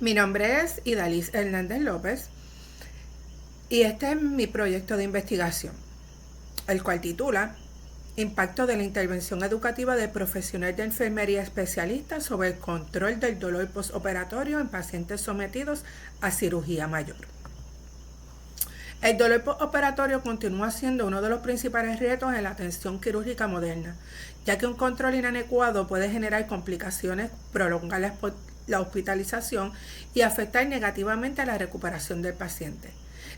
Mi nombre es Idalis Hernández López y este es mi proyecto de investigación, el cual titula Impacto de la intervención educativa de profesional de enfermería especialista sobre el control del dolor postoperatorio en pacientes sometidos a cirugía mayor. El dolor postoperatorio continúa siendo uno de los principales retos en la atención quirúrgica moderna, ya que un control inadecuado puede generar complicaciones, prolongar la hospitalización y afectar negativamente a la recuperación del paciente.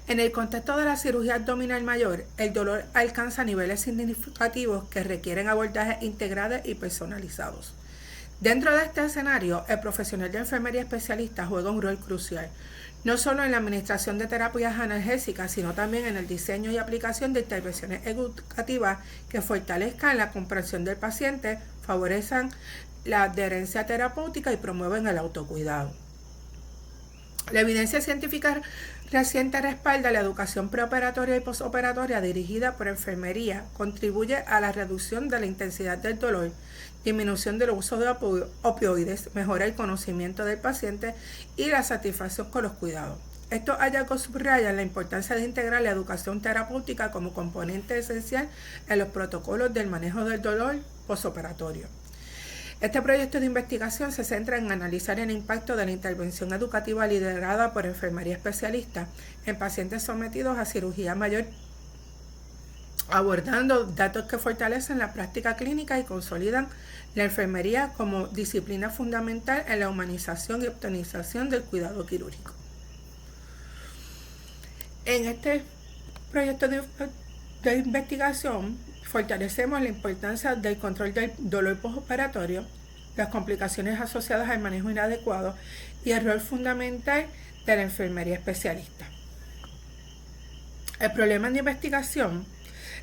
En el contexto de la cirugía abdominal mayor, el dolor alcanza niveles significativos que requieren abordajes integrales y personalizados. Dentro de este escenario, el profesional de enfermería especialista juega un rol crucial, no solo en la administración de terapias analgésicas, sino también en el diseño y aplicación de intervenciones educativas que fortalezcan la comprensión del paciente, favorezcan la adherencia terapéutica y promueven el autocuidado. La evidencia científica reciente respalda la educación preoperatoria y postoperatoria dirigida por enfermería, contribuye a la reducción de la intensidad del dolor, disminución del uso de opioides, mejora el conocimiento del paciente y la satisfacción con los cuidados. Estos hallazgos subrayan la importancia de integrar la educación terapéutica como componente esencial en los protocolos del manejo del dolor postoperatorio. Este proyecto de investigación se centra en analizar el impacto de la intervención educativa liderada por enfermería especialista en pacientes sometidos a cirugía mayor, abordando datos que fortalecen la práctica clínica y consolidan la enfermería como disciplina fundamental en la humanización y optimización del cuidado quirúrgico. En este proyecto de investigación fortalecemos la importancia del control del dolor postoperatorio, las complicaciones asociadas al manejo inadecuado y el rol fundamental de la enfermería especialista. El problema de investigación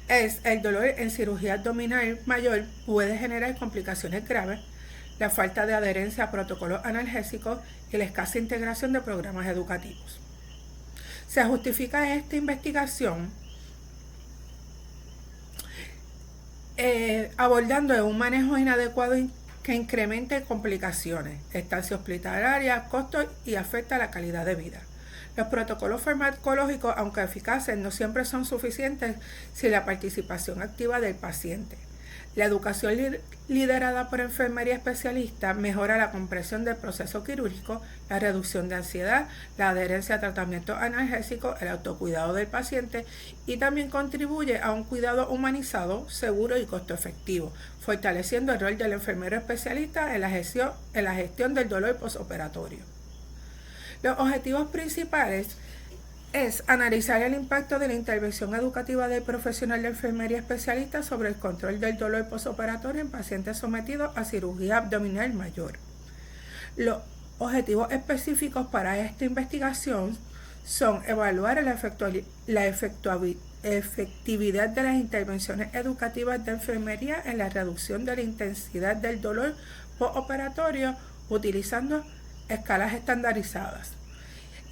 es el dolor en cirugía abdominal mayor puede generar complicaciones graves, la falta de adherencia a protocolos analgésicos y la escasa integración de programas educativos. Se justifica esta investigación abordando un manejo inadecuado que incremente complicaciones, estancia hospitalaria, costos y afecta la calidad de vida. Los protocolos farmacológicos, aunque eficaces, no siempre son suficientes sin la participación activa del paciente. La educación liderada por enfermería especialista mejora la comprensión del proceso quirúrgico, la reducción de ansiedad, la adherencia a tratamientos analgésicos, el autocuidado del paciente y también contribuye a un cuidado humanizado, seguro y costo efectivo, fortaleciendo el rol del enfermero especialista en la gestión del dolor postoperatorio. Los objetivos principales es analizar el impacto de la intervención educativa del profesional de enfermería especialista sobre el control del dolor postoperatorio en pacientes sometidos a cirugía abdominal mayor. Los objetivos específicos para esta investigación son evaluar la efectividad de las intervenciones educativas de enfermería en la reducción de la intensidad del dolor postoperatorio utilizando escalas estandarizadas.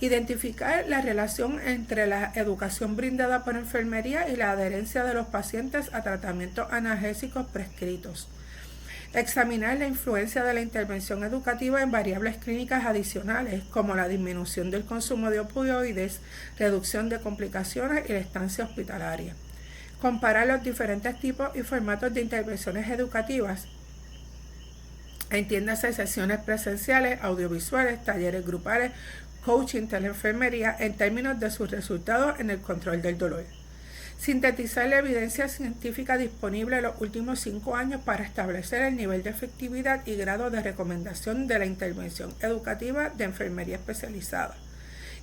Identificar la relación entre la educación brindada por enfermería y la adherencia de los pacientes a tratamientos analgésicos prescritos. Examinar la influencia de la intervención educativa en variables clínicas adicionales, como la disminución del consumo de opioides, reducción de complicaciones y la estancia hospitalaria. Comparar los diferentes tipos y formatos de intervenciones educativas. Entiéndase sesiones presenciales, audiovisuales, talleres grupales, coaching, teleenfermería, en términos de sus resultados en el control del dolor. Sintetizar la evidencia científica disponible en los últimos 5 años para establecer el nivel de efectividad y grado de recomendación de la intervención educativa de enfermería especializada.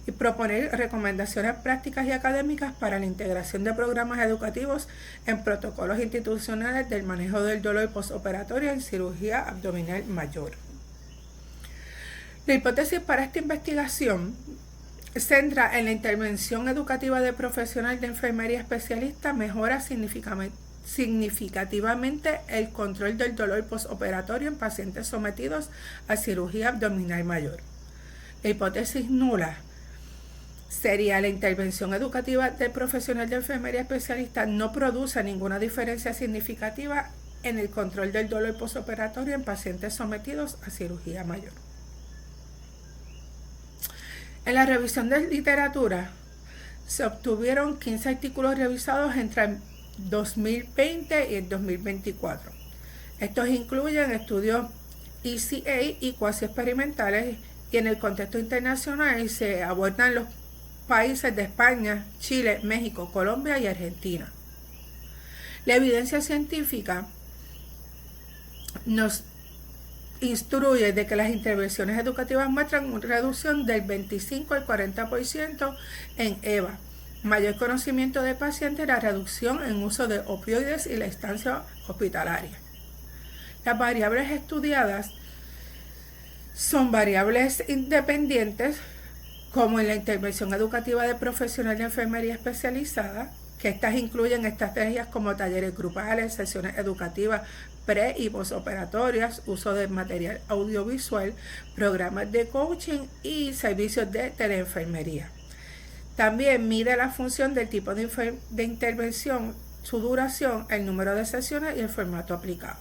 Y proponer recomendaciones prácticas y académicas para la integración de programas educativos en protocolos institucionales del manejo del dolor postoperatorio en cirugía abdominal mayor. La hipótesis para esta investigación centra en la intervención educativa de profesional de enfermería especialista mejora significativamente el control del dolor postoperatorio en pacientes sometidos a cirugía abdominal mayor. La hipótesis nula sería la intervención educativa del profesional de enfermería especialista no produce ninguna diferencia significativa en el control del dolor postoperatorio en pacientes sometidos a cirugía mayor. En la revisión de literatura se obtuvieron 15 artículos revisados entre el 2020 y el 2024. Estos incluyen estudios ECA y cuasi experimentales, y en el contexto internacional se abordan los países de España, Chile, México, Colombia y Argentina. La evidencia científica nos instruye de que las intervenciones educativas muestran una reducción del 25 al 40% en EVA, mayor conocimiento del paciente y la reducción en uso de opioides y la estancia hospitalaria. Las variables estudiadas son variables independientes, como en la intervención educativa de profesional de enfermería especializada, que estas incluyen estrategias como talleres grupales, sesiones educativas pre- y postoperatorias, uso de material audiovisual, programas de coaching y servicios de teleenfermería. También mide la función del tipo de intervención, su duración, el número de sesiones y el formato aplicado.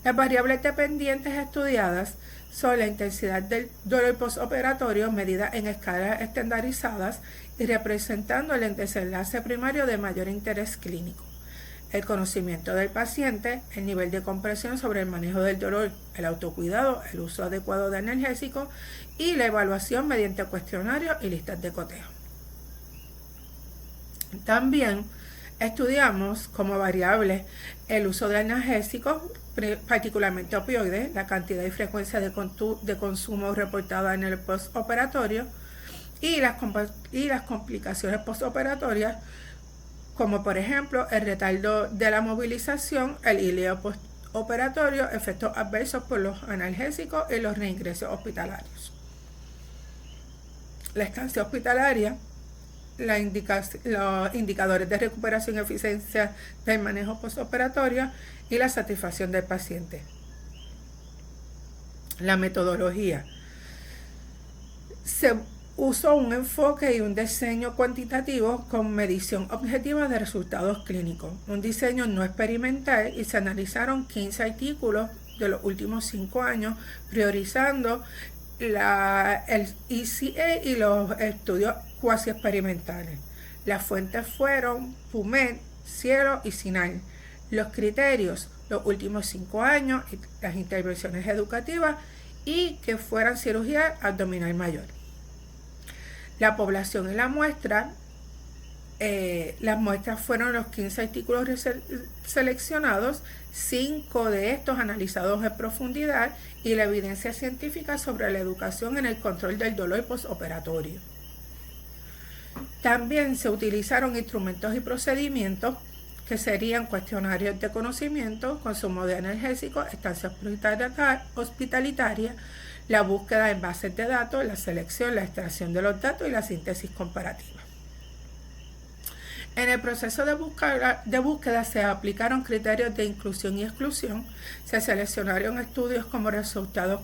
Las variables dependientes estudiadas son la intensidad del dolor postoperatorio medida en escalas estandarizadas y representando el desenlace primario de mayor interés clínico, el conocimiento del paciente, el nivel de comprensión sobre el manejo del dolor, el autocuidado, el uso adecuado de analgésicos y la evaluación mediante cuestionarios y listas de cotejo. También estudiamos como variable el uso de analgésicos, particularmente opioides, la cantidad y frecuencia de consumo reportada en el postoperatorio y las complicaciones postoperatorias, como por ejemplo el retardo de la movilización, el hileo postoperatorio, efectos adversos por los analgésicos y los reingresos hospitalarios. La estancia hospitalaria, los indicadores de recuperación y eficiencia del manejo postoperatorio y la satisfacción del paciente. La metodología. Se usó un enfoque y un diseño cuantitativo con medición objetiva de resultados clínicos, un diseño no experimental, y se analizaron 15 artículos de los últimos 5 años, priorizando el ECA y los estudios cuasi experimentales. Las fuentes fueron PubMed, Cielo y CINAHL. Los criterios, los últimos 5 años, las intervenciones educativas y que fueran cirugía abdominal mayor. La población y la muestra, las muestras fueron los 15 artículos seleccionados, 5 de estos analizados en profundidad, y la evidencia científica sobre la educación en el control del dolor postoperatorio. También se utilizaron instrumentos y procedimientos que serían cuestionarios de conocimiento, consumo de analgésicos, estancia hospitalitaria, la búsqueda en bases de datos, la selección, la extracción de los datos y la síntesis comparativa. En el proceso de búsqueda se aplicaron criterios de inclusión y exclusión, se seleccionaron estudios como resultados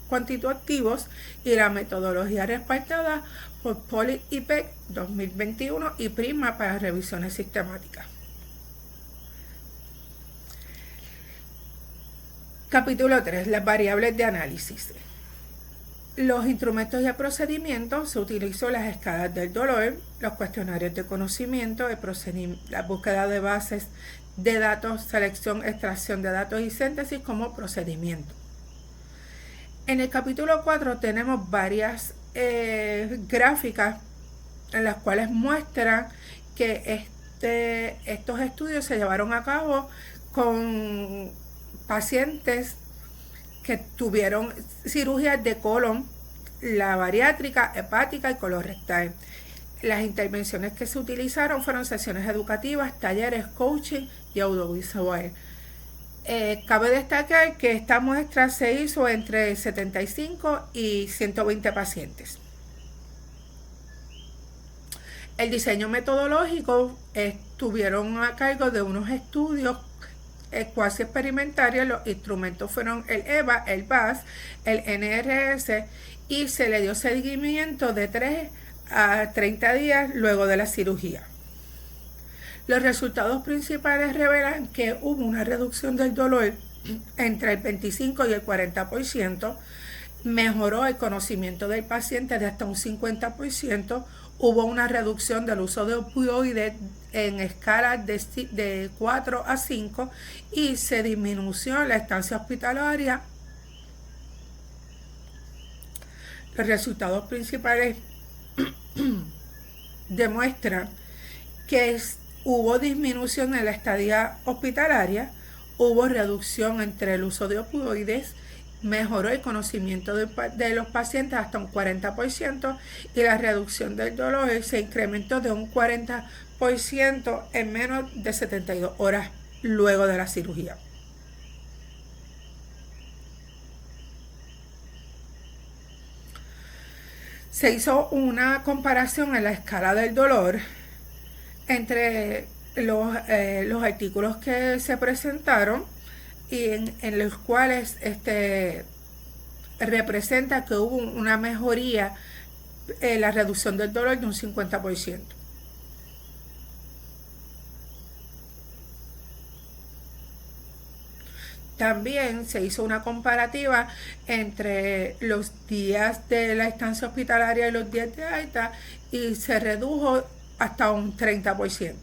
cuantitativos y la metodología respaldada por Poli y Peck 2021 y Prima para revisiones sistemáticas. Capítulo 3. Las variables de análisis. Los instrumentos y el procedimiento: se utilizó las escalas del dolor, los cuestionarios de conocimiento, la búsqueda de bases de datos, selección, extracción de datos y síntesis como procedimiento. En el capítulo 4 tenemos varias gráficas en las cuales muestran que estos estudios se llevaron a cabo con pacientes que tuvieron cirugías de colon, la bariátrica, hepática y colorectal. Las intervenciones que se utilizaron fueron sesiones educativas, talleres, coaching y audiovisual. Cabe destacar que esta muestra se hizo entre 75 y 120 pacientes. El diseño metodológico estuvieron a cargo de unos estudios cuasi experimentales. Los instrumentos fueron el EVA, el VAS, el NRS, y se le dio seguimiento de 3 a 30 días luego de la cirugía. Los resultados principales revelan que hubo una reducción del dolor entre el 25 y el 40%, mejoró el conocimiento del paciente de hasta un 50%, hubo una reducción del uso de opioides en escalas de 4 a 5 y se disminuyó la estancia hospitalaria. Los resultados principales demuestran que hubo disminución en la estadía hospitalaria, hubo reducción entre el uso de opioides, mejoró el conocimiento de los pacientes hasta un 40% y la reducción del dolor se incrementó de un 40% en menos de 72 horas luego de la cirugía. Se hizo una comparación en la escala del dolor entre los artículos que se presentaron y en los cuales representa que hubo una mejoría en la reducción del dolor de un 50%. También se hizo una comparativa entre los días de la estancia hospitalaria y los días de alta y se redujo hasta un 30%.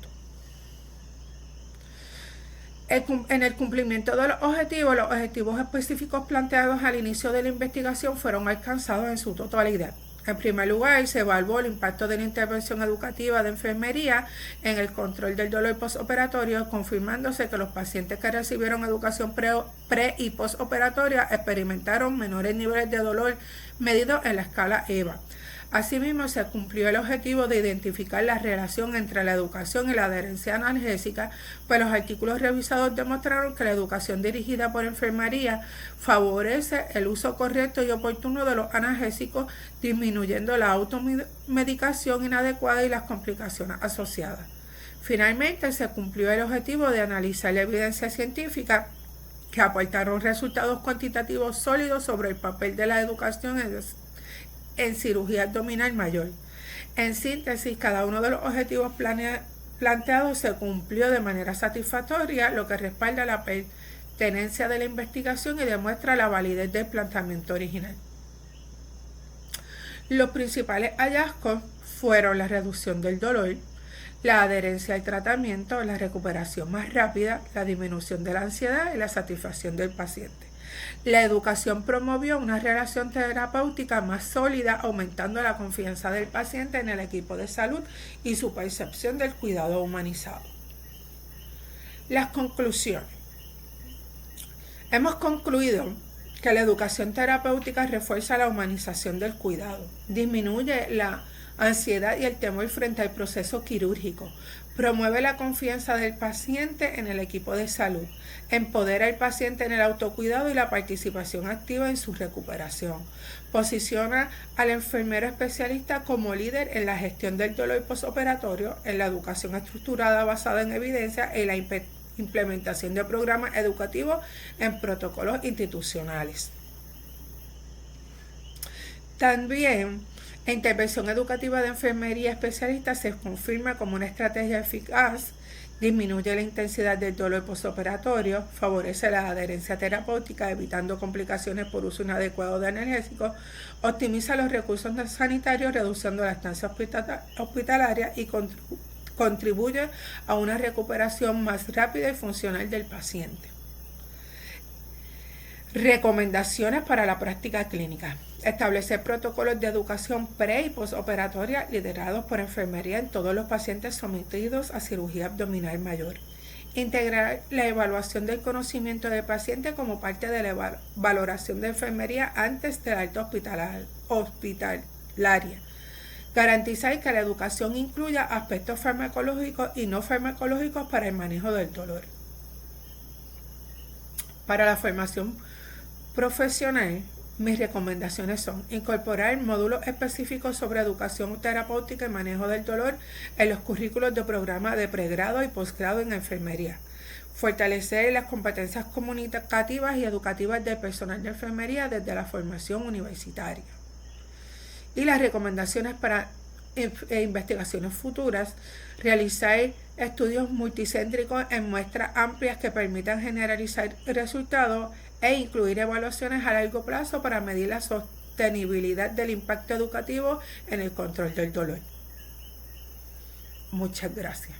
En el cumplimiento de los objetivos específicos planteados al inicio de la investigación fueron alcanzados en su totalidad. En primer lugar, se evaluó el impacto de la intervención educativa de enfermería en el control del dolor postoperatorio, confirmándose que los pacientes que recibieron educación pre y postoperatoria experimentaron menores niveles de dolor medidos en la escala EVA. Asimismo, se cumplió el objetivo de identificar la relación entre la educación y la adherencia analgésica, pues los artículos revisados demostraron que la educación dirigida por enfermería favorece el uso correcto y oportuno de los analgésicos, disminuyendo la automedicación inadecuada y las complicaciones asociadas. Finalmente, se cumplió el objetivo de analizar la evidencia científica que aportaron resultados cuantitativos sólidos sobre el papel de la educación en cirugía abdominal mayor. En síntesis, cada uno de los objetivos planteados se cumplió de manera satisfactoria, lo que respalda la pertenencia de la investigación y demuestra la validez del planteamiento original. Los principales hallazgos fueron la reducción del dolor, la adherencia al tratamiento, la recuperación más rápida, la disminución de la ansiedad y la satisfacción del paciente. La educación promovió una relación terapéutica más sólida, aumentando la confianza del paciente en el equipo de salud y su percepción del cuidado humanizado. Las conclusiones. Hemos concluido que la educación terapéutica refuerza la humanización del cuidado, disminuye la ansiedad y el temor frente al proceso quirúrgico, promueve la confianza del paciente en el equipo de salud, empodera al paciente en el autocuidado y la participación activa en su recuperación, posiciona al enfermero especialista como líder en la gestión del dolor postoperatorio, en la educación estructurada basada en evidencia y la implementación de programas educativos en protocolos institucionales. También, la intervención educativa de enfermería especialista se confirma como una estrategia eficaz, disminuye la intensidad del dolor postoperatorio, favorece la adherencia terapéutica evitando complicaciones por uso inadecuado de analgésicos, optimiza los recursos sanitarios reduciendo la estancia hospitalaria y contribuye a una recuperación más rápida y funcional del paciente. Recomendaciones para la práctica clínica. Establecer protocolos de educación pre y postoperatoria liderados por enfermería en todos los pacientes sometidos a cirugía abdominal mayor. Integrar la evaluación del conocimiento del paciente como parte de la valoración de enfermería antes del alta hospitalaria. Garantizar que la educación incluya aspectos farmacológicos y no farmacológicos para el manejo del dolor. Para la formación profesional, mis recomendaciones son incorporar módulos específicos sobre educación terapéutica y manejo del dolor en los currículos de programa de pregrado y posgrado en enfermería. Fortalecer las competencias comunicativas y educativas del personal de enfermería desde la formación universitaria. Y las recomendaciones para investigaciones futuras, realizar estudios multicéntricos en muestras amplias que permitan generalizar resultados e incluir evaluaciones a largo plazo para medir la sostenibilidad del impacto educativo en el control del dolor. Muchas gracias.